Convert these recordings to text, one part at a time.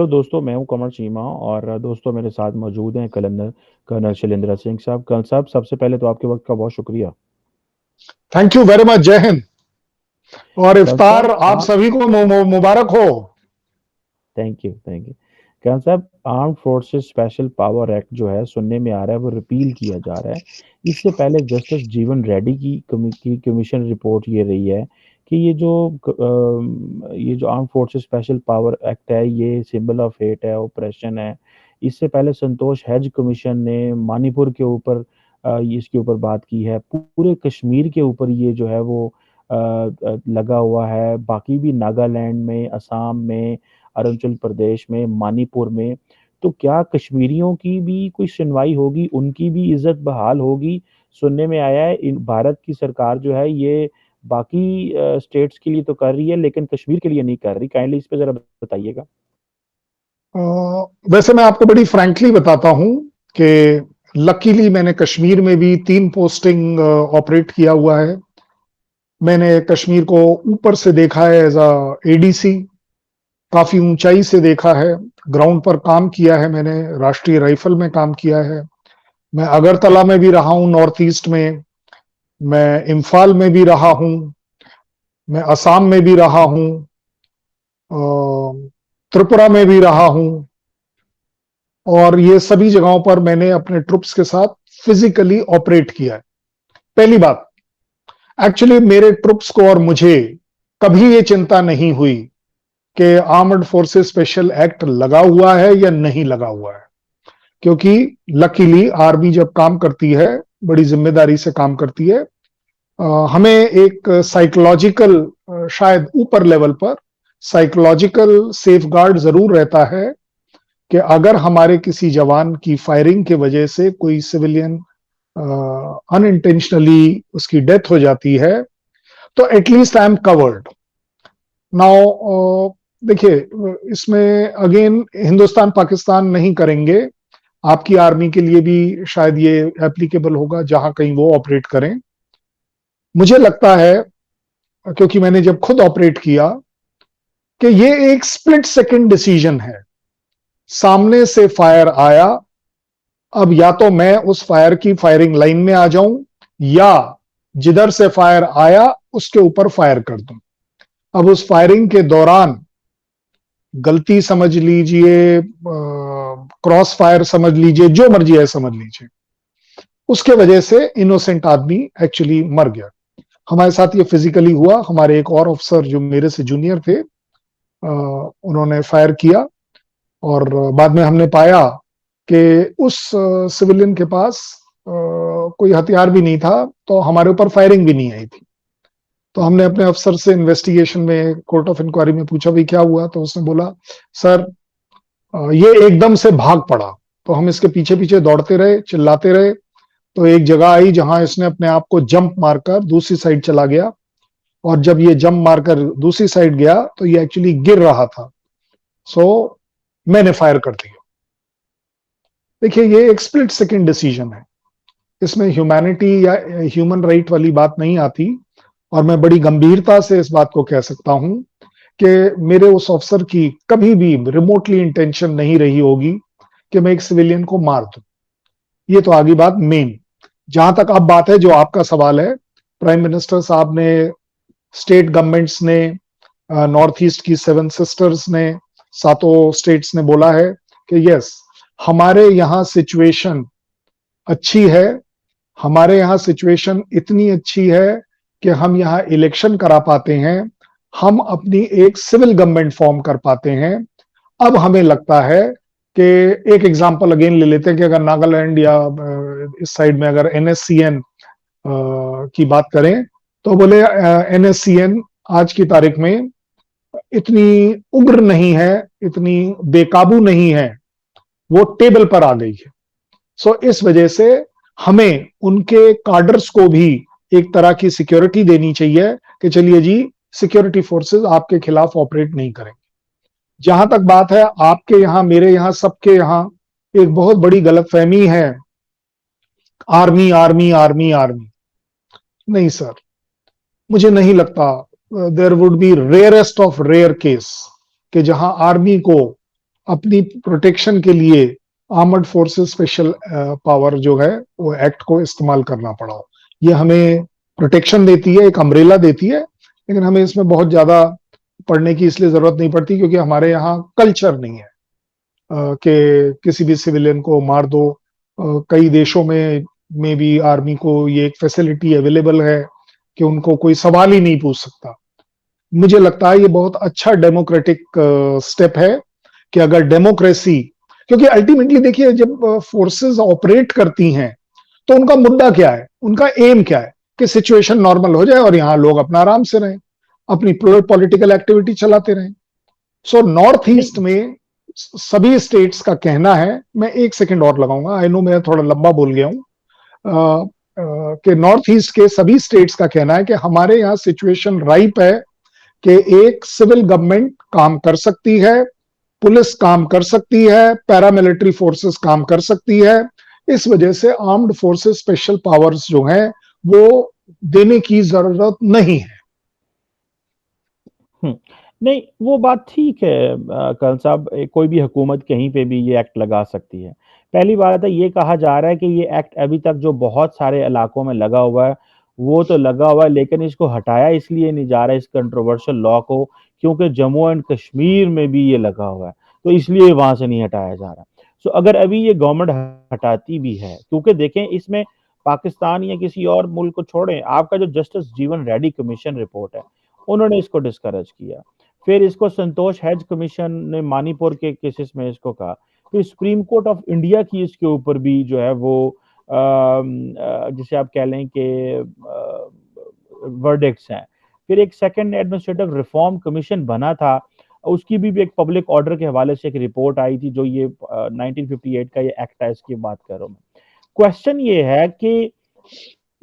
Hello दोस्तों, मैं हूं कमर चीमा। और दोस्तों मेरे साथ मौजूद हैं कर्नल कर्नल शैलेंद्र सिंह साहब। कर्नल साहब, सबसे पहले तो आपके वक्त का बहुत शुक्रिया। Thank you very much. जय हिंद और कर्नल इफ्तार साहब आप आप सभी को मुबारक हो। Thank you, thank you. Colonel साहब, arm forces special power act जो है सुनने में आ रहा है वो रिपील किया जा रहा है। इससे पहले जस्टिस जीवन रेड्डी की कमीशन रिपोर्ट ये रही है कि ये जो arm forces special power act है ये सिंबल ऑफ हेट है, ऑपरेशन है। इससे पहले संतोष हेज कमीशन ने मणिपुर के ऊपर इसके ऊपर बात की है। पूरे कश्मीर के ऊपर ये जो है वो लगा हुआ है। बाकी भी नागालैंड में, असम में, अरुणाचल प्रदेश में, मणिपुर में। तो क्या कश्मीरियों की भी कोई सुनवाई होगी, उनकी भी इज्जत बहाल होगी? सुनने में आया है इन भारत की सरकार जो है ये बाकी स्टेट्स के लिए तो कर रही है लेकिन कश्मीर के लिए नहीं कर रही। काइंडली इस पे जरा बताइएगा। वैसे मैं आपको बड़ी फ्रैंकली बताता हूं कि लकीली मैंने कश्मीर में भी 3 पोस्टिंग ऑपरेट किया हुआ है। मैंने कश्मीर को ऊपर से देखा है एज अ एडीसी, काफी ऊंचाई से देखा है, ग्राउंड पर काम किया है। मैंने राष्ट्रीय राइफल में काम किया है, मैं अगरतला में भी रहा हूं नॉर्थ ईस्ट में, मैं इम्फाल में भी रहा हूं, मैं असम में भी रहा हूं, त्रिपुरा में भी रहा हूं। और ये सभी जगहों पर मैंने अपने ट्रुप्स के साथ फिजिकली ऑपरेट किया है। पहली बात, एक्चुअली मेरे ट्रुप्स को और मुझे कभी ये चिंता नहीं हुई कि आर्मड फोर्सेस स्पेशल एक्ट लगा हुआ है या नहीं लगा हुआ है, क्योंकि लकीली आर्मी जब काम करती है बड़ी जिम्मेदारी से काम करती है। हमें एक साइकोलॉजिकल, शायद ऊपर लेवल पर साइकोलॉजिकल सेफ गार्ड जरूर रहता है कि अगर हमारे किसी जवान की फायरिंग के वजह से कोई सिविलियन अनइंटेंशनली उसकी डेथ हो जाती है तो at least I am covered. Now देखिए, इसमें अगेन हिंदुस्तान पाकिस्तान नहीं करेंगे, आपकी आर्मी के लिए भी शायद ये एप्लीकेबल होगा जहां कहीं वो ऑपरेट करें। मुझे लगता है, क्योंकि मैंने जब खुद ऑपरेट किया, कि ये एक स्प्लिट सेकंड डिसीजन है। सामने से फायर आया, अब या तो मैं उस फायर की फायरिंग लाइन में आ जाऊं या जिधर से फायर आया उसके ऊपर फायर कर दूं। अब उस फायरिंग के दौरान गलती समझ लीजिए, क्रॉस फायर समझ लीजिए, जो मर्जी है समझ लीजिए, उसके वजह से इनोसेंट आदमी एक्चुअली मर गया। हमारे साथ ये फिजिकली हुआ। हमारे एक और अफसर जो मेरे से जूनियर थे, उन्होंने फायर किया और बाद में हमने पाया कि उस सिविलियन के पास कोई हथियार भी नहीं था, तो हमारे ऊपर फायरिंग भी नहीं आई थी। तो हमने अपने अफसर से इन्वेस्टिगेशन में, कोर्ट ऑफ इंक्वायरी में पूछा भाई क्या हुआ, तो उसने बोला सर ये एकदम से भाग पड़ा। तो हम इसके पीछे पीछे दौड़ते रहे, चिल्लाते रहे, तो एक जगह आई जहां इसने अपने आप को जंप मारकर दूसरी साइड चला गया। और जब ये जंप मारकर दूसरी साइड गया तो ये एक्चुअली गिर रहा था। सो मैंने फायर कर दिया। देखिए, ये एक स्प्लिट सेकंड डिसीजन है, इसमें ह्यूमैनिटी या ह्यूमन राइट वाली बात नहीं आती। और मैं बड़ी गंभीरता से इस बात को कह सकता हूं कि मेरे उस अफसर की कभी भी रिमोटली इंटेंशन नहीं रही होगी कि मैं एक सिविलियन को मार दूं। ये तो आगे बात मेन। जहां तक अब बात है जो आपका सवाल है, प्राइम मिनिस्टर साहब ने, स्टेट गवर्नमेंट्स ने, नॉर्थ ईस्ट की 7 सिस्टर्स ने, सातों स्टेट्स ने बोला है कि यस, हमारे यहां सिचुएशन अच्छी है। हमारे यहाँ सिचुएशन इतनी अच्छी है कि हम यहाँ इलेक्शन करा पाते हैं, हम अपनी एक सिविल गवर्नमेंट फॉर्म कर पाते हैं। अब हमें लगता है कि एक एग्जांपल अगेन ले लेते हैं कि अगर नागालैंड या इस साइड में अगर एनएससीएन की बात करें, तो बोले एनएससीएन आज की तारीख में इतनी उग्र नहीं है, इतनी बेकाबू नहीं है, वो टेबल पर आ गई है। सो इस वजह से हमें उनके कार्डर्स को भी एक तरह की सिक्योरिटी देनी चाहिए कि चलिए जी, सिक्योरिटी फोर्सेस आपके खिलाफ ऑपरेट नहीं करेंगे। जहां तक बात है आपके यहां, मेरे यहां, सबके यहां एक बहुत बड़ी गलतफहमी है, आर्मी आर्मी आर्मी आर्मी। नहीं सर, मुझे नहीं लगता। There would be rarest of rare case कि जहां आर्मी को अपनी प्रोटेक्शन के लिए आर्मर्ड फोर्सेस स्पेशल पावर जो है वो एक्ट को इस्तेमाल करना पड़ा हो। ये हमें प्रोटेक्शन देती है, एक अम्ब्रेला देती है, लेकिन हमें इसमें बहुत ज्यादा पढ़ने की इसलिए जरूरत नहीं पड़ती क्योंकि हमारे यहाँ कल्चर नहीं है कि किसी भी सिविलियन को मार दो। कई देशों में भी आर्मी को ये एक फैसिलिटी अवेलेबल है कि उनको कोई सवाल ही नहीं पूछ सकता। मुझे लगता है ये बहुत अच्छा डेमोक्रेटिक स्टेप है कि अगर डेमोक्रेसी, क्योंकि अल्टीमेटली देखिए जब फोर्सेस ऑपरेट करती हैं तो उनका मुद्दा क्या है, उनका एम क्या है कि सिचुएशन नॉर्मल हो जाए और यहां लोग अपना आराम से रहें, अपनी पॉलिटिकल एक्टिविटी चलाते रहें। सो नॉर्थ ईस्ट नहीं में सभी स्टेट्स का कहना है, मैं एक सेकंड और लगाऊंगा, आई नो मैं थोड़ा लंबा बोल गया हूं, कि नॉर्थ ईस्ट के सभी स्टेट्स का कहना है कि हमारे यहाँ सिचुएशन राइप है कि एक सिविल गवर्नमेंट काम कर सकती है, पुलिस काम कर सकती है, पैरामिलिट्री फोर्सेस काम कर सकती है। इस वजह से आर्म्ड फोर्सेस स्पेशल पावर्स जो हैं वो देने की जरूरत नहीं है। हम्म, नहीं वो बात ठीक है कल साहब, कोई भी हुकूमत कहीं पे भी ये एक्ट लगा सकती है। पहली बात है, ये कहा जा रहा है कि ये एक्ट अभी तक जो बहुत सारे इलाकों में लगा हुआ है वो तो लगा हुआ है, लेकिन इसको हटाया इसलिए नहीं जा रहा है इस कंट्रोवर्शियल लॉ को, क्योंकि जम्मू एंड कश्मीर में भी ये लगा हुआ है, तो इसलिए वहां से नहीं हटाया जा रहा। सो अगर अभी ये गवर्नमेंट हटाती भी है, क्योंकि देखें इसमें पाकिस्तान या किसी और मुल्क को छोड़ें, आपका जो जस्टिस जीवन रेड्डी कमीशन रिपोर्ट है उन्होंने इसको डिस्करेज किया। फिर इसको संतोष हेज कमीशन ने मानीपुर के केसेस में इसको कहा। फिर सुप्रीम कोर्ट ऑफ इंडिया की इसके ऊपर भी जो है वो जिसे आप कह लें कि वर्डिक्ट्स हैं। फिर एक सेकंड एडमिनिस्ट्रेटिव रिफॉर्म कमीशन बना था, उसकी भी एक पब्लिक ऑर्डर के हवाले से एक रिपोर्ट आई थी, जो ये 1958 का ये एक्ट है, इसकी बात कर रहा हूँ मैं। क्वेश्चन ये है कि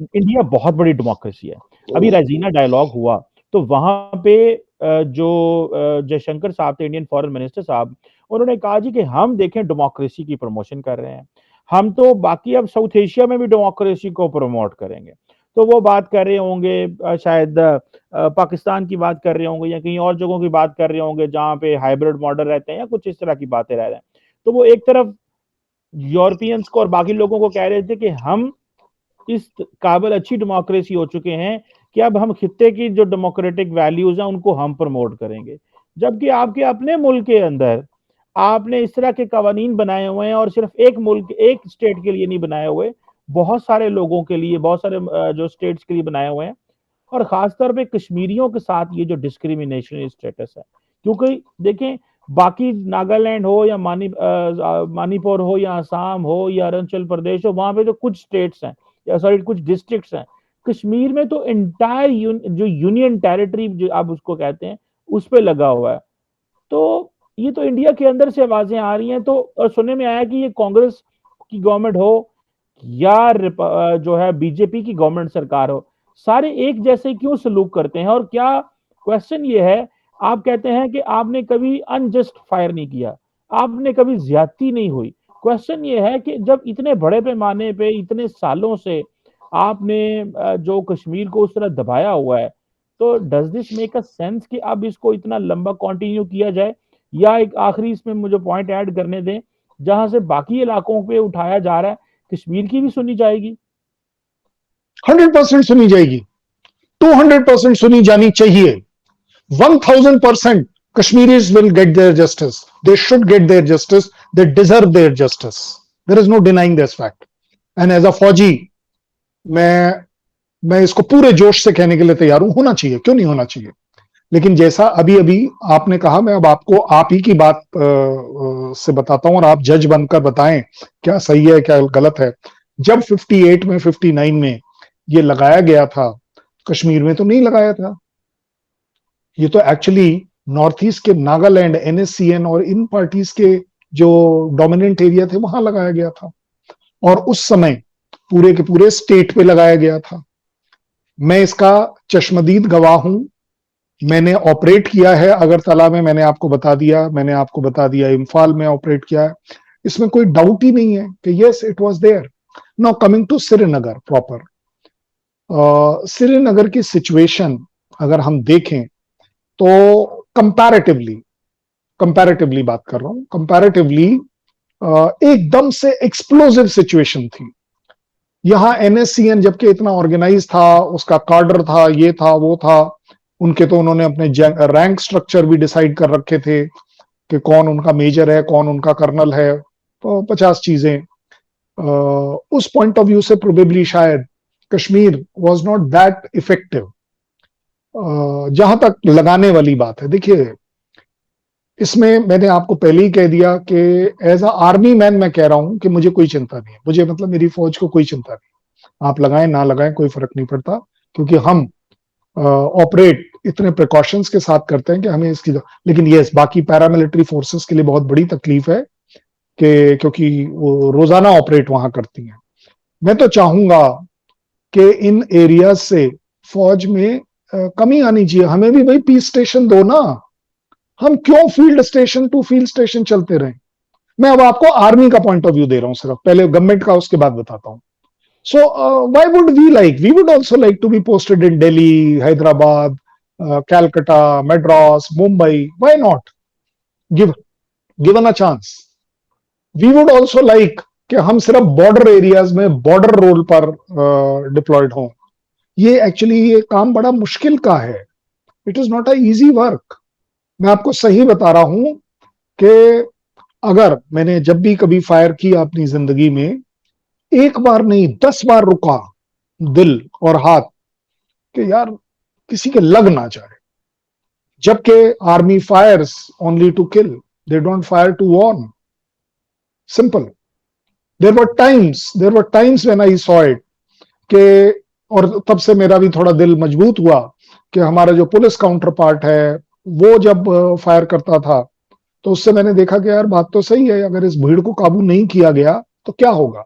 इंडिया बहुत बड़ी डेमोक्रेसी है। अभी राइजीना डायलॉग हुआ तो वहां पे जो जयशंकर साहब थे, इंडियन फॉरेन मिनिस्टर साहब, उन्होंने कहा जी कि हम देखें डेमोक्रेसी की प्रमोशन कर रहे हैं, हम तो बाकी अब साउथ एशिया में भी डेमोक्रेसी को प्रमोट करेंगे। तो वो बात कर रहे होंगे शायद पाकिस्तान की बात कर रहे होंगे या कहीं और जगहों की बात कर रहे होंगे जहां पे हाइब्रिड मॉडल रहते हैं या कुछ इस तरह की बातें रह रहे हैं। तो वो एक तरफ यूरोपियंस को और बाकी लोगों को कह रहे थे कि हम इस काबिल अच्छी डेमोक्रेसी हो चुके हैं कि अब हम खित्ते की जो डेमोक्रेटिक वैल्यूज हैं उनको हम प्रमोट करेंगे, जबकि आपके अपने मुल्क के अंदर आपने इस तरह के कवानीन बनाए हुए हैं, और सिर्फ एक मुल्क एक स्टेट के लिए नहीं बनाए हुए, बहुत सारे लोगों के लिए, बहुत सारे जो स्टेट्स के लिए बनाए हुए हैं। और खासतौर पे कश्मीरियों के साथ ये जो डिस्क्रिमिनेशन स्टेटस है, क्योंकि देखें बाकी नागालैंड हो या मणिपुर हो या असम हो या अरुणाचल प्रदेश हो, वहां पे जो कुछ स्टेट्स हैं या सॉरी कुछ डिस्ट्रिक्ट्स हैं, कश्मीर में तो इंटायर जो यूनियन टेरिटरी जो आप उसको कहते हैं उस पे लगा हुआ है। तो ये तो इंडिया के अंदर से आवाजें आ रही हैं। तो और सुनने में आया कि ये कांग्रेस की गवर्नमेंट हो या जो है बीजेपी की गवर्नमेंट सरकार हो, सारे एक जैसे क्यों सलूक करते हैं? और क्या क्वेश्चन ये है, आप कहते हैं कि आपने कभी अनजस्ट फायर नहीं किया, आपने कभी ज्यादती नहीं हुई। क्वेश्चन ये है कि जब इतने बड़े पैमाने पे इतने सालों से आपने जो कश्मीर को उस तरह दबाया हुआ है, तो does this make a sense कि अब इसको इतना लंबा कंटिन्यू किया जाए? या एक आखिरी इसमें मुझे पॉइंट ऐड करने दें, जहां से बाकी इलाकों पे उठाया जा रहा है, कश्मीर की भी सुनी जाएगी? 100% सुनी जाएगी, 200% सुनी जानी चाहिए, 1000% Kashmiris will get their justice. They should get their justice. They deserve their justice. There is no denying this fact. And as a फौजी, मैं इसको पूरे जोश से कहने के लिए तैयार हूं, होना चाहिए, क्यों नहीं होना चाहिए। लेकिन जैसा अभी अभी आपने कहा, मैं अब आपको आप ही की बात से बताता हूं और आप जज बनकर बताएं क्या सही है क्या गलत है। जब 58 में 59 में ये लगाया गया था, कश्मीर में तो नहीं लगाया था। ये तो एक्चुअली नॉर्थ ईस्ट के नागालैंड, एनएससीएन और इन पार्टीज के जो डोमिनेंट एरिया थे वहां लगाया गया था, और उस समय पूरे के पूरे स्टेट पे लगाया गया था। मैं इसका चश्मदीद गवाह हूं। मैंने ऑपरेट किया है अगरतला में, मैंने आपको बता दिया, मैंने आपको बता दिया इम्फाल में ऑपरेट किया है। इसमें कोई डाउट ही नहीं है कि yes it was there. Now coming to Srinagar proper, Srinagar की सिचुएशन अगर हम देखें तो कंपैरेटिवली कंपैरेटिवली बात कर रहा हूं, कंपैरेटिवली एकदम से एक्सप्लोसिव सिचुएशन थी। यहां एनएससीएन जबकि इतना ऑर्गेनाइज था, उसका कार्डर था, ये था वो था, उनके तो उन्होंने अपने रैंक स्ट्रक्चर भी डिसाइड कर रखे थे कि कौन उनका मेजर है, कौन उनका कर्नल है, तो 50 चीजें। उस पॉइंट ऑफ व्यू से प्रोबेबली शायद Kashmir was not that effective. जहां तक लगाने वाली बात है, देखिए इसमें मैंने आपको पहले ही कह दिया कि एज अ आर्मी मैन मैं कह रहा हूं कि मुझे कोई चिंता नहीं है, मुझे मतलब मेरी फौज को कोई चिंता नहीं। आप लगाएं ना लगाएं कोई फर्क नहीं पड़ता, क्योंकि हम ऑपरेट इतने प्रिकॉशंस के साथ करते हैं कि हमें इसकी। लेकिन यस, बाकी पैरामिलिट्री फोर्सेस के लिए बहुत बड़ी तकलीफ है कि क्योंकि वो रोजाना ऑपरेट वहां करती हैं। मैं तो चाहूंगा कि इन एरियाज से फौज में कमी आनी चाहिए। हमें भी भाई पीस स्टेशन दो ना, हम क्यों field station to field station चलते रहें। मैं अब आपको आर्मी का पॉइंट ऑफ व्यू दे रहा हूं, सिर्फ पहले गवर्नमेंट का उसके बाद बताता हूं। So why would we would also like to be posted in Delhi, Hyderabad, Calcutta, Madras, Mumbai. Why not, give given a chance. We would also like कि हम सिर्फ बॉर्डर एरियाज में बॉर्डर रोल पर डिप्लॉयड हों। ये एक्चुअली ये काम बड़ा मुश्किल का है, it is not a easy work. मैं आपको सही बता रहा हूं कि अगर मैंने जब भी कभी फायर किया अपनी जिंदगी में, एक बार नहीं 10 बार रुका दिल और हाथ कि यार किसी के लग ना जाए। जबकि army fires only to kill, they don't fire to warn, simple. There were times when I saw it कि, और तब से मेरा भी थोड़ा दिल मजबूत हुआ कि हमारा जो पुलिस काउंटर पार्ट है वो जब फायर करता था तो उससे मैंने देखा कि यार बात तो सही है, अगर इस भीड़ को काबू नहीं किया गया तो क्या होगा,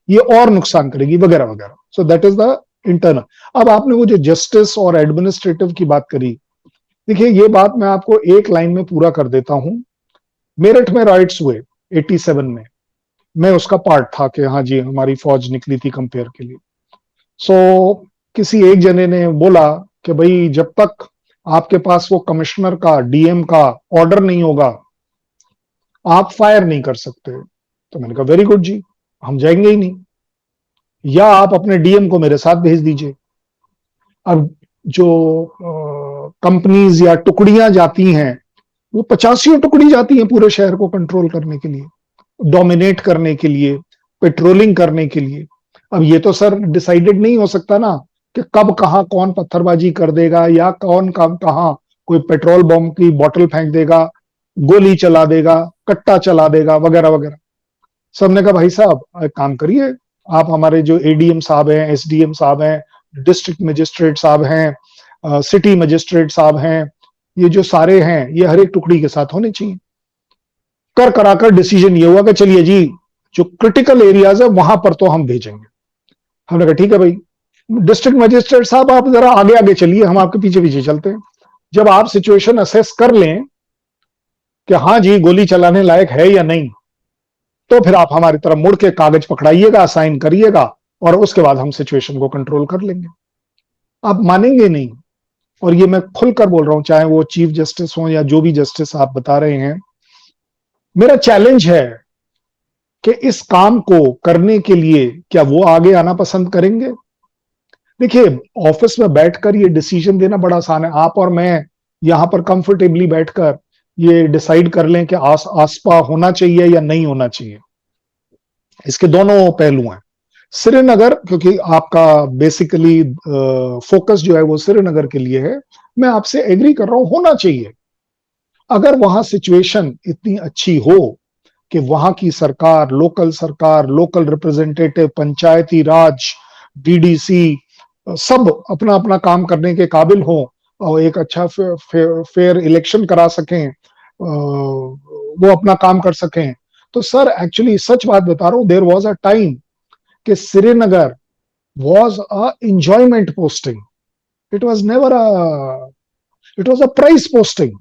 ये और नुकसान करेगी वगैरह वगैरह। सो दैट इज द इंटरनल। अब आपने वो जो जस्टिस और एडमिनिस्ट्रेटिव की बात करी, देखिए ये बात मैं आपको एक लाइन में पूरा कर देता हूं। मेरठ में राइट्स हुए 87 में, मैं उसका पार्ट था कि हाँ जी हमारी फौज निकली थी कंपेयर के लिए। सो किसी एक जने ने बोला कि भाई जब तक आपके पास वो कमिश्नर का डीएम का ऑर्डर नहीं होगा आप फायर नहीं कर सकते। तो मैंने कहा वेरी गुड जी, हम जाएंगे ही नहीं, या आप अपने डीएम को मेरे साथ भेज दीजिए। अब जो कंपनीज या टुकड़ियां जाती हैं वो 85 टुकड़ी जाती हैं पूरे शहर को कंट्रोल करने के लिए, डोमिनेट करने के लिए, पेट्रोलिंग करने के लिए। अब ये तो सर डिसाइडेड नहीं हो सकता ना कि कब कहां कौन पत्थरबाजी कर देगा, या कौन कब कहां कोई पेट्रोल बम की बोतल फेंक देगा, गोली चला देगा, कट्टा चला देगा वगैरह वगैरह। सबने कहा भाई साहब एक काम करिए, आप हमारे जो एडीएम साहब हैं, एसडीएम साहब हैं, डिस्ट्रिक्ट मजिस्ट्रेट साहब हैं, सिटी मजिस्ट्रेट साहब हैं, ये जो सारे हैं ये हर एक टुकड़ी के साथ होने चाहिए। कर कराकर डिसीजन ये हुआ कि चलिए जी जो क्रिटिकल एरियाज है वहां पर तो हम भेजेंगे। हमने कहा ठीक है भाई, डिस्ट्रिक्ट मजिस्ट्रेट साहब आप जरा आगे आगे चलिए, हम आपके पीछे पीछे चलते हैं। जब आप सिचुएशन असेस कर लें कि हाँ जी गोली चलाने लायक है या नहीं, तो फिर आप हमारी तरफ मुड़ के कागज पकड़ाइएगा, साइन करिएगा, और उसके बाद हम सिचुएशन को कंट्रोल कर लेंगे। आप मानेंगे नहीं, और ये मैं खुलकर बोल रहा हूं, चाहे वो चीफ जस्टिस हो या जो भी जस्टिस आप बता रहे हैं, मेरा चैलेंज है कि इस काम को करने के लिए क्या वो आगे आना पसंद करेंगे। देखिए ऑफिस में बैठकर ये डिसीजन देना बड़ा आसान है, आप और मैं यहां पर कंफर्टेबली बैठकर ये डिसाइड कर लें कि आसपा होना चाहिए या नहीं होना चाहिए। इसके दोनों पहलू हैं। श्रीनगर, क्योंकि आपका बेसिकली फोकस जो है वो श्रीनगर के लिए है, मैं आपसे एग्री कर रहा हूं, होना चाहिए। अगर वहां सिचुएशन इतनी अच्छी हो कि वहां की सरकार, लोकल रिप्रेजेंटेटिव, पंचायती राज, डीडीसी सब अपना अपना काम करने के काबिल हो और एक अच्छा फेयर इलेक्शन करा सकें, वो अपना काम कर सकें, तो सर एक्चुअली सच बात बता रहा हूं, देयर वाज अ टाइम कि Srinagar was a enjoyment posting, it was never it was a price posting.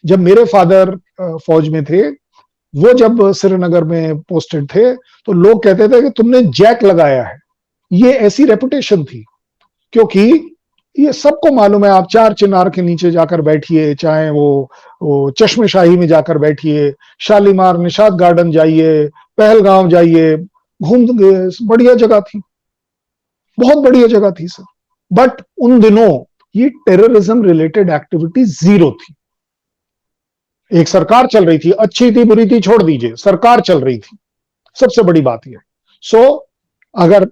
जब मेरे फादर फौज में थे, वो जब श्रीनगर में पोस्टेड थे तो लोग कहते थे कि तुमने जैक लगाया है, ये ऐसी रेपुटेशन थी। क्योंकि ये सबको मालूम है, आप चार चिनार के नीचे जाकर बैठिए, चाहे वो वो चश्मेशाही में जाकर बैठिए, शालीमार निशात गार्डन जाइए, पहलगांव जाइए, घूम, बढ़िया जगह थी, बहुत बढ़िया जगह थी सर। बट उन दिनों ये टेररिज्म रिलेटेड एक्टिविटी जीरो थी। एक सरकार चल रही थी, अच्छी थी बुरी थी छोड़ दीजिए, सरकार चल रही थी, सबसे बड़ी बात यह। सो अगर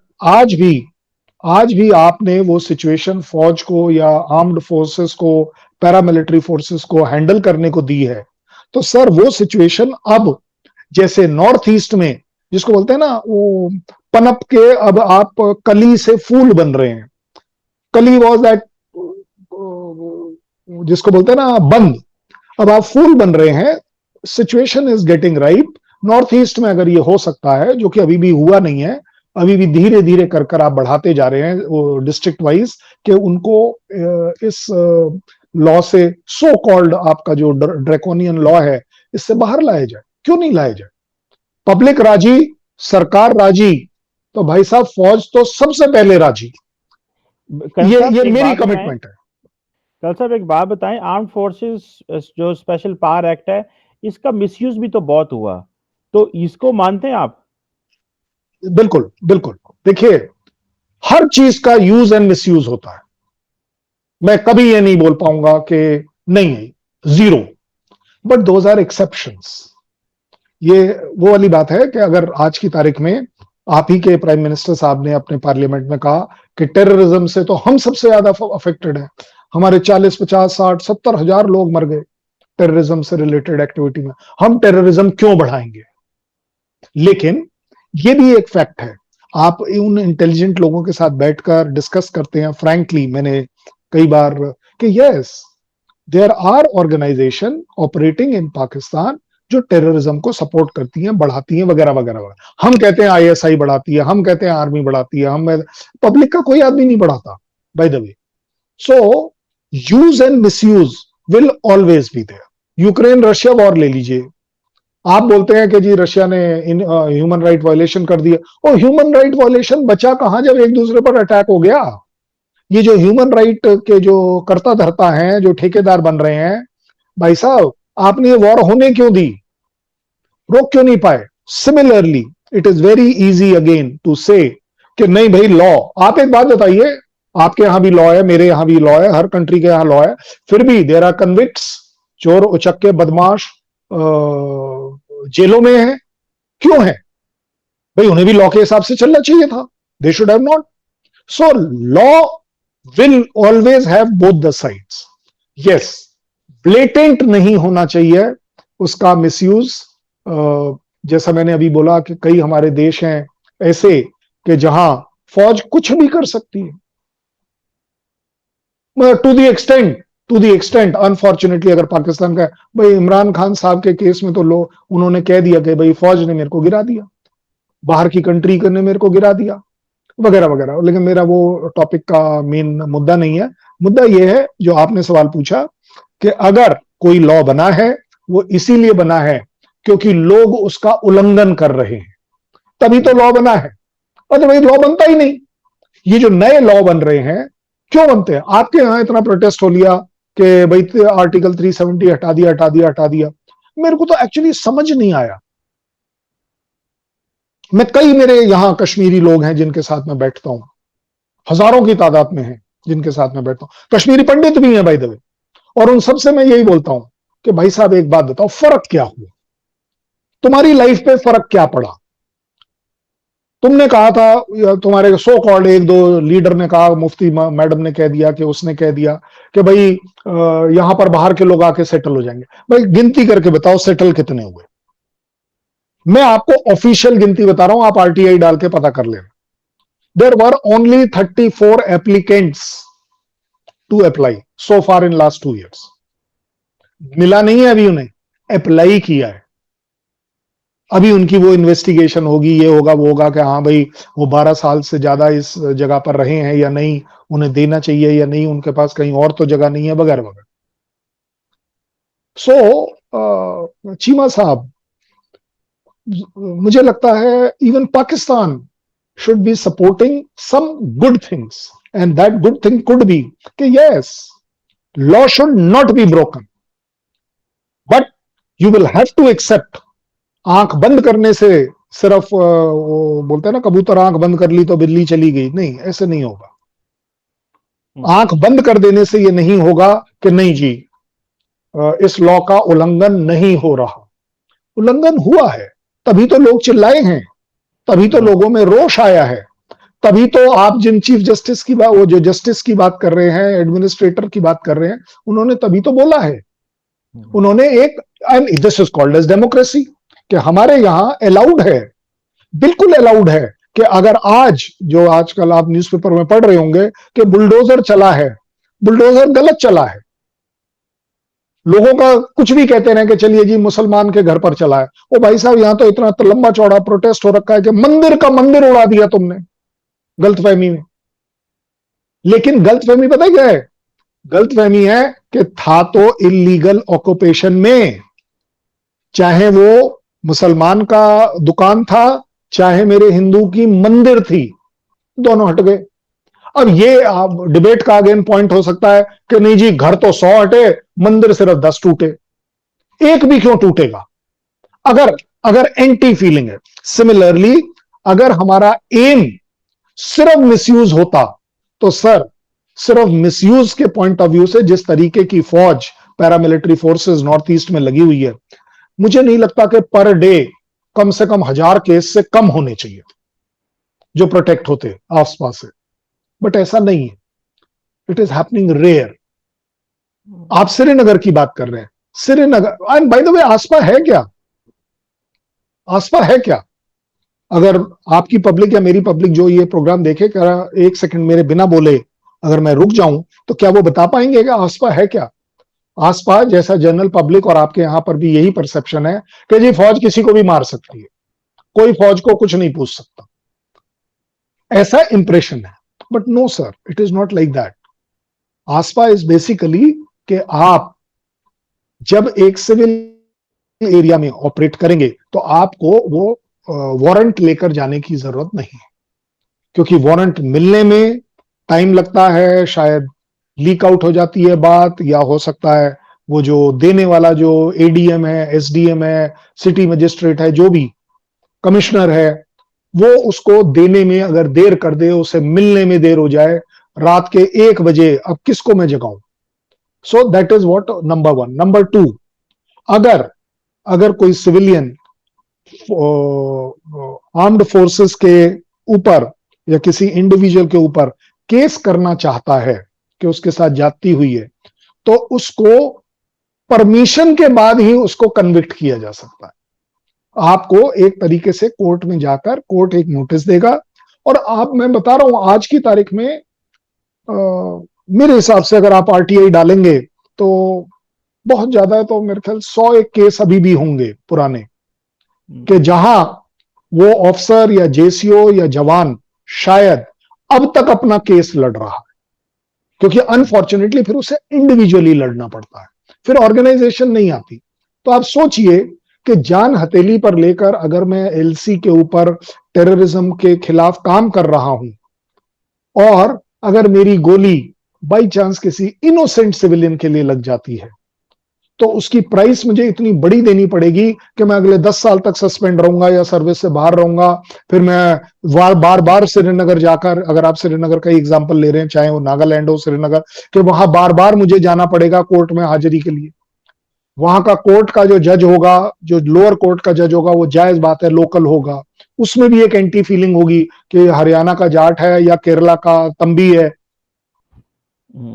आज भी आपने वो सिचुएशन फौज को या आर्म्ड फोर्सेस को, पैरामिलिट्री फोर्सेस को हैंडल करने को दी है, तो सर वो सिचुएशन अब जैसे नॉर्थ ईस्ट में जिसको बोलते हैं ना, वो पनप के अब आप कली से फूल बन रहे हैं। कली वॉज दैट, जिसको बोलते हैं ना बंद, अब आप फूल बन रहे हैं। Situation is getting right. North east में अगर ये हो सकता है, जो कि अभी भी हुआ नहीं है, अभी भी धीरे धीरे कर कर आप बढ़ाते जा रहे हैं डिस्ट्रिक्ट वाइज, कि उनको इस लॉ से, सो कॉल्ड आपका जो ड्रैकोनियन लॉ है, इससे बाहर लाया जाए। क्यों नहीं लाया जाए? पब्लिक राजी, सरकार राजी, तो भाई साहब फौज तो सबसे पहले राजी। ये मेरी कमिटमेंट है। कल साहब एक बात बताएं, आर्म फोर्सेस जो स्पेशल पावर एक्ट है, इसका मिसयूज भी तो बहुत हुआ, तो इसको मानते हैं आप? बिल्कुल बिल्कुल। देखिए, हर चीज का यूज एंड मिसयूज होता है। मैं कभी ये नहीं बोल पाऊंगा कि नहीं, zero, but those are exceptions. ये वो वाली बात है कि अगर आज की तारीख में आप ही के प्राइम मिनिस्टर साहब ने अपने पार्लियामेंट में कहा कि टेररिज्म से तो हम सबसे ज्यादा अफेक्टेड हैं, हमारे 40, 50, 60, 70 हजार लोग मर गए टेररिज्म से रिलेटेड एक्टिविटी में, हम टेररिज्म क्यों बढ़ाएंगे? लेकिन ये भी एक फैक्ट है, आप उन इंटेलिजेंट लोगों के साथ बैठकर डिस्कस करते हैं फ्रैंकली, मैंने कई बार, कि yes there are organization operating in Pakistan जो टेररिज्म को सपोर्ट करती हैं, बढ़ाती हैं, वगैरह वगैरह वगैरह। हम कहते हैं आईएसआई बढ़ाती है, हम कहते हैं आर्मी बढ़ाती है, हम, पब्लिक का कोई आदमी नहीं बढ़ाता by the way. So use and misuse will always be there. Ukraine Russia war ले लीजिए, आप बोलते हैं कि जी रशिया ने ह्यूमन राइट वायलेशन कर दिया, और ह्यूमन राइट वायलेशन बचा कहां जब एक दूसरे पर अटैक हो गया। ये जो ह्यूमन राइट के जो कर्ता धर्ता हैं, जो ठेकेदार बन रहे हैं, भाई साहब आपने ये वॉर होने क्यों दी? रोक क्यों नहीं पाए? Similarly it is very easy again to say कि नहीं भाई लॉ, आप एक बात बताइए, आपके यहां भी लॉ है, मेरे यहां भी लॉ है, हर कंट्री के यहां लॉ है, फिर भी देर आर कन्विक्ट्स, चोर उचक्के बदमाश जेलों में है। क्यों है भाई? उन्हें भी लॉ के हिसाब से चलना चाहिए था, they should have not. So law will always have both the sides. Yes, blatant नहीं होना चाहिए उसका मिसयूज। जैसा मैंने अभी बोला कि कई हमारे देश हैं ऐसे कि जहां फौज कुछ भी कर सकती है, टू द एक्सटेंट अनफॉर्चुनेटली, अगर पाकिस्तान का, भाई इमरान खान साहब के केस में तो उन्होंने कह दिया कि भाई फौज ने मेरे को गिरा दिया, बाहर की कंट्री ने मेरे को गिरा दिया, वगैरह वगैरह। लेकिन मेरा वो टॉपिक का मेन मुद्दा नहीं है। मुद्दा यह है जो आपने सवाल पूछा कि अगर कोई लॉ बना है, वो इसीलिए बना है क्योंकि लोग उसका उल्लंघन कर रहे हैं, तभी तो लॉ बना है, अदरवाइज लॉ बनता ही नहीं। ये जो नए लॉ बन रहे हैं, क्यों बनते हैं? आपके यहां इतना प्रोटेस्ट हो लिया कि भाई आर्टिकल 370 हटा दिया, हटा दिया, हटा दिया। मेरे को तो एक्चुअली समझ नहीं आया। मेरे यहां कश्मीरी लोग हैं जिनके साथ मैं बैठता हूं, हजारों की तादाद में हैं जिनके साथ मैं बैठता हूं, कश्मीरी पंडित भी हैं बाय द वे, और उन सबसे मैं यही बोलता हूं कि भाई साहब एक बात बताओ, फर्क क्या हुआ? तुम्हारी लाइफ पे फर्क क्या पड़ा? तुमने कहा था, या तुम्हारे सो कॉल्ड एक दो लीडर ने कहा, मुफ्ती मैडम ने कह दिया, कि उसने कह दिया कि भाई यहां पर बाहर के लोग आके सेटल हो जाएंगे। भाई गिनती करके बताओ सेटल कितने हुए? मैं आपको ऑफिशियल गिनती बता रहा हूं, आप आरटीआई डाल के पता कर लेना। There were only 34 applicants to apply so far in last 2 years। मिला नहीं है अभी, उन्हें अप्लाई किया है। अभी उनकी वो इन्वेस्टिगेशन होगी, ये होगा वो होगा कि हाँ भाई वो 12 साल से ज्यादा इस जगह पर रहे हैं या नहीं, उन्हें देना चाहिए या नहीं, उनके पास कहीं और तो जगह नहीं है, वगैरह वगैरह। सो चीमा साहब, मुझे लगता है even Pakistan should be supporting some good things, and that good thing could be कि yes, law should not be broken, you will have to accept. आंख बंद करने से सिर्फ वो बोलते हैं ना, कबूतर आंख बंद कर ली तो बिल्ली चली गई, नहीं, ऐसे नहीं होगा। आंख बंद कर देने से ये नहीं होगा कि नहीं जी इस लॉ का उल्लंघन नहीं हो रहा। उल्लंघन हुआ है, तभी तो लोग चिल्लाए हैं, तभी तो लोगों में रोष आया है, तभी तो आप जिन चीफ जस्टिस की बात, वो जो जस्टिस की बात कर रहे हैं, एडमिनिस्ट्रेटर की बात कर रहे हैं, उन्होंने तभी तो बोला है। उन्होंने एक, and this is called as democracy, कि हमारे यहां अलाउड है, बिल्कुल अलाउड है कि अगर आज, जो आजकल आप न्यूज़पेपर में पढ़ रहे होंगे कि बुलडोजर चला है, बुलडोजर गलत चला है, लोगों का कुछ भी कहते रहे कि चलिए जी मुसलमान के घर पर चला है। ओ भाई साहब, यहां तो इतना तो लंबा चौड़ा प्रोटेस्ट हो रखा है कि मंदिर का मंदिर उड़ा दिया तुमने, गलतफहमी में। लेकिन गलतफहमी पता क्या है? गलतफहमी है कि था तो इलीगल ऑक्यूपेशन में, चाहे वो मुसलमान का दुकान था, चाहे मेरे हिंदू की मंदिर थी, दोनों हट गए। अब ये डिबेट का अगेन पॉइंट हो सकता है कि नहीं जी, घर तो 100 हटे, मंदिर सिर्फ 10 टूटे। एक भी क्यों टूटेगा? अगर अगर एंटी फीलिंग है। सिमिलरली, अगर हमारा एम सिर्फ मिसयूज होता, तो सर, सिर्फ मिसयूज के पॉइंट ऑफ व्यू से जिस तरीके की फौज, पैरामिलिट्री फोर्सेस नॉर्थ ईस्ट में लगी हुई है, मुझे नहीं लगता कि पर डे कम से कम 1000 केस से कम होने चाहिए जो प्रोटेक्ट होते आसपास से। बट ऐसा नहीं है, इट इज हैपनिंग रेयर। आप श्रीनगर की बात कर रहे हैं, श्रीनगर, एंड बाय द वे, आसपा है क्या? आसपा है क्या? अगर आपकी पब्लिक या मेरी पब्लिक जो ये प्रोग्राम देखे, क्या एक सेकंड मेरे बिना बोले अगर मैं रुक जाऊं, तो क्या वो बता पाएंगे कि आसपा है क्या? आसपा जैसा जनरल पब्लिक और आपके यहां पर भी यही परसेप्शन है कि जी फौज किसी को भी मार सकती है, कोई फौज को कुछ नहीं पूछ सकता, ऐसा इंप्रेशन है। But no sir, it is not like that. आसपा इज बेसिकली कि आप जब एक सिविल एरिया में ऑपरेट करेंगे तो आपको वो वारंट लेकर जाने की जरूरत नहीं है, क्योंकि वारंट मिलने में टाइम लगता है, शायद लीक आउट हो जाती है बात, या हो सकता है वो जो देने वाला जो एडीएम है, एसडीएम है, सिटी मजिस्ट्रेट है, जो भी कमिश्नर है, वो उसको देने में अगर देर कर दे, उसे मिलने में देर हो जाए, रात के 1 बजे, अब किसको मैं जगाऊं? So that is what number one. Number two, अगर अगर कोई सिविलियन आर्म्ड फोर्सेस के ऊपर या किसी इंडिविजुअल के ऊपर केस करना चाहता है कि उसके साथ जाती हुई है, तो उसको परमिशन के बाद ही उसको कन्विक्ट किया जा सकता है। आपको एक तरीके से कोर्ट में जाकर कोर्ट एक नोटिस देगा, और आप, मैं बता रहा हूं आज की तारीख में, मेरे हिसाब से अगर आप आरटीआई डालेंगे तो बहुत ज्यादा है तो मेरे ख्याल 100 एक केस अभी भी होंगे पुराने, कि जहां वो ऑफिसर या जेसीओ या जवान शायद अब तक अपना केस लड़ रहा है, क्योंकि अनफॉर्चुनेटली फिर उसे इंडिविजुअली लड़ना पड़ता है, फिर ऑर्गेनाइजेशन नहीं आती। तो आप सोचिए कि जान हथेली पर लेकर अगर मैं एलसी के ऊपर टेररिज्म के खिलाफ काम कर रहा हूं, और अगर मेरी गोली बाई चांस किसी इनोसेंट सिविलियन के लिए लग जाती है, तो उसकी प्राइस मुझे इतनी बड़ी देनी पड़ेगी कि मैं अगले 10 साल तक सस्पेंड रहूंगा या सर्विस से बाहर रहूंगा। फिर मैं बार बार श्रीनगर जाकर, अगर आप श्रीनगर का एग्जांपल ले रहे हैं, चाहे वो नागालैंड हो श्रीनगर, कि वहां बार बार मुझे जाना पड़ेगा कोर्ट में हाजिरी के लिए। वहां का कोर्ट का जो जज होगा, जो लोअर कोर्ट का जज होगा, वो जायज बात है लोकल होगा, उसमें भी एक एंटी फीलिंग होगी कि हरियाणा का जाट है या केरला का तंबी है।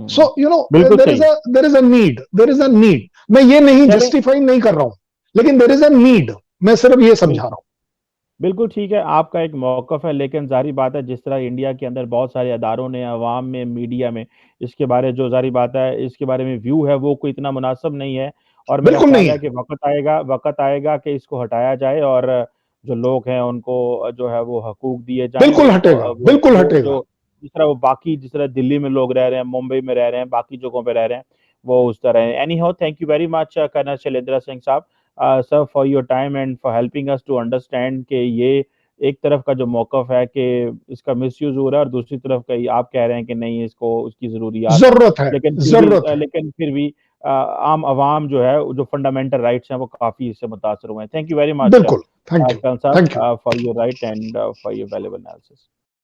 सो यू नो, बिल्कुल देर इज सही। Uh there is a need, there is a need. मैं ये नहीं चले, जस्टिफाई नहीं कर रहा हूं, लेकिन देर इज अ नीड, मैं सिर्फ ये समझा रहा बिल्कुल, हूं। बिल्कुल ठीक है, आपका एक मौकफ है, लेकिन जारी बात है जिस तरह इंडिया के अंदर बहुत सारे अदारों ने, अवाम में, मीडिया में इसके बारे, जो जारी बात है इसके बारे में व्यू है, वो कोई इतना मुनासिब नहीं है। और मेरा बिल्कुल नहीं ख्याल है है। कि वक्त आएगा कि इसको हटाया जाए, और जो लोग हैं उनको जो है वो हकूक दिए जाएं, बिल्कुल उनको हटेगा, बिल्कुल वो हटेगा। जो, जिस तरह वो बाकी, जिस तरह दिल्ली में लोग रह रहे हैं, मुंबई में रह रहे हैं, बाकी जगहों पे रह रहे हैं, वो उस तरह है। Anyhow, thank you very much colonel Shailendra Singh साहब, sir, for your time and for helping us to understand कि ये एक तरफ का जो मौकफ है कि इसका मिसयूज हो रहा है, और दूसरी तरफ का आप कह रहे हैं कि नहीं, इसको उसकी जरूरियात है। जरूरत है, लेकिन फिर भी जरूरत है। लेकिन फिर भी आम आवाम जो है, जो फंडामेंटल राइट्स हैं, वो काफी इससे मुतासर हुए हैं। थैंक यू वेरी मच बिल्कुल। Thank you. Khan thank you. साहब, for your right and for your valuable analysis.